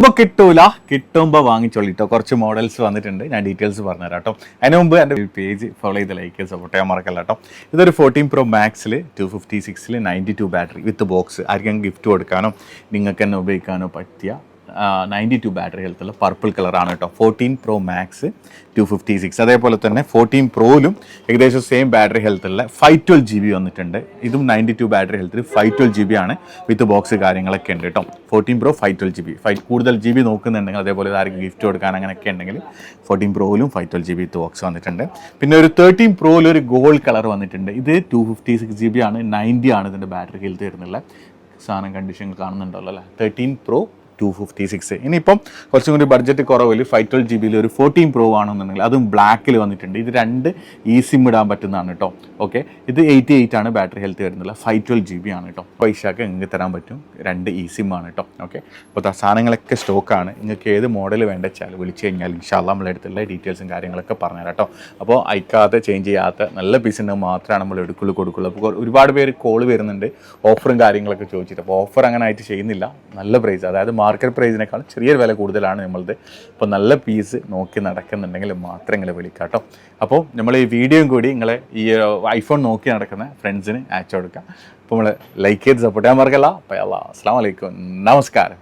ഇപ്പോൾ കിട്ടൂല, കിട്ടുമ്പോൾ വാങ്ങിച്ചോളിട്ടോ. കുറച്ച് മോഡൽസ് വന്നിട്ടുണ്ട്, ഞാൻ ഡീറ്റെയിൽസ് പറഞ്ഞുതരാം കേട്ടോ. അതിന് മുമ്പ് എൻ്റെ പേജ് ഫോളോ ചെയ്ത് ലൈക്ക് ചെയ്ത് സപ്പോർട്ട് ചെയ്യാൻ മറക്കല്ല കേട്ടോ. ഇതൊരു 14 Pro Maxൽ 256 92 ബാറ്ററി വിത്ത് ബോക്സ്, ആർക്കെങ്കിലും ഗിഫ്റ്റ് കൊടുക്കാനോ നിങ്ങൾക്ക് തന്നെ ഉപയോഗിക്കാനോ പറ്റിയ 92 ബാറ്ററി ഹെൽത്തുള്ള പർപ്പിൾ കളറാണ് കേട്ടോ. 14 Pro Max 256. അതേപോലെ തന്നെ 14 Proയിലും ഏകദേശം സെയിം ബാറ്ററി ഹെൽത്തുള്ള 512 GB വന്നിട്ടുണ്ട്. ഇതും 92 ബാറ്ററി ഹെൽത്തിൽ 512 GB ആണ് വിത്ത് ബോക്സ് കാര്യങ്ങളൊക്കെ ഉണ്ട് കേട്ടോ. 14 Pro 512 GB. കൂടുതൽ GB നോക്കുന്നുണ്ടെങ്കിൽ, അതേപോലെ ആർക്കും ഗിഫ്റ്റ് കൊടുക്കാൻ അങ്ങനെയൊക്കെ ഉണ്ടെങ്കിൽ 14 Proയിലും 512 GB വിത്ത് ബോക്സ് വന്നിട്ടുണ്ട്. പിന്നെ ഒരു 13 Proയിൽ ഒരു ഗോൾഡ് കളർ വന്നിട്ടുണ്ട്. ഇത് 256 GB ആണ്, 90 ആണ് ഇതിൻ്റെ ബാറ്ററി ഹെൽത്ത് വരുന്നുള്ള സാധനം. കണ്ടീഷൻ കാണുന്നുണ്ടല്ലോ അല്ലേ. 13 Pro 256. ഇനിയിപ്പം കുറച്ചും കൂടി ബഡ്ജറ്റ് കുറവിൽ 512 GB ഒരു 14 Pro ആണെന്നുണ്ടെങ്കിൽ അതും ബ്ലാക്കിൽ വന്നിട്ടുണ്ട്. ഇത് രണ്ട് ഈ സിം ഇടാൻ പറ്റുന്നതാണ് കേട്ടോ. ഓക്കെ, ഇത് 88 ആണ് ബാറ്ററി ഹെൽത്ത് വരുന്നില്ല, 512 GB ആണ് കേട്ടോ. പൈസക്ക് നിങ്ങൾക്ക് തരാൻ പറ്റും, രണ്ട് ഈ സിം ആണ് കേട്ടോ. ഓക്കെ, അപ്പോൾ സാധനങ്ങളൊക്കെ സ്റ്റോക്കാണ്. നിങ്ങൾക്ക് ഏത് മോഡൽ വേണ്ട വെച്ചാൽ വിളിച്ച് കഴിഞ്ഞാൽ ഇൻഷാല്ലാ നമ്മളെ അടുത്തുള്ള ഡീറ്റെയിൽസും കാര്യങ്ങളൊക്കെ പറഞ്ഞുതരാം കേട്ടോ. അപ്പോൾ അയക്കാതെ ചേഞ്ച് ചെയ്യാത്ത നല്ല പീസിൻ്റെ മാത്രമാണ് നമ്മൾ കൊടുക്കുള്ളൂ. അപ്പോൾ ഒരുപാട് പേര് കോൾ വരുന്നുണ്ട് ഓഫറും കാര്യങ്ങളൊക്കെ ചോദിച്ചിട്ട്. അപ്പോൾ ഓഫർ അങ്ങനെ ആയിട്ട് ചെയ്യുന്നില്ല, നല്ല പ്രൈസ്, അതായത് മാർക്കറ്റ് പ്രൈസിനേക്കാൾ ചെറിയൊരു വില കൂടുതലാണ് നമ്മളത്. അപ്പോൾ നല്ല പീസ് നോക്കി നടക്കുന്നുണ്ടെങ്കിൽ മാത്രം നിങ്ങൾ വിളിക്കാം കേട്ടോ. അപ്പോൾ നമ്മൾ ഈ വീഡിയോയും കൂടി നിങ്ങൾ ഈ ഐഫോൺ നോക്കി നടക്കുന്ന ഫ്രണ്ട്സിന് അയച്ചു കൊടുക്കുക. അപ്പോൾ നമ്മൾ ലൈക്ക് ചെയ്ത് സപ്പോർട്ട് ചെയ്യാൻ മറക്കല്ല. അപ്പോൾ അസ്സലാമു അലൈക്കും, നമസ്കാരം.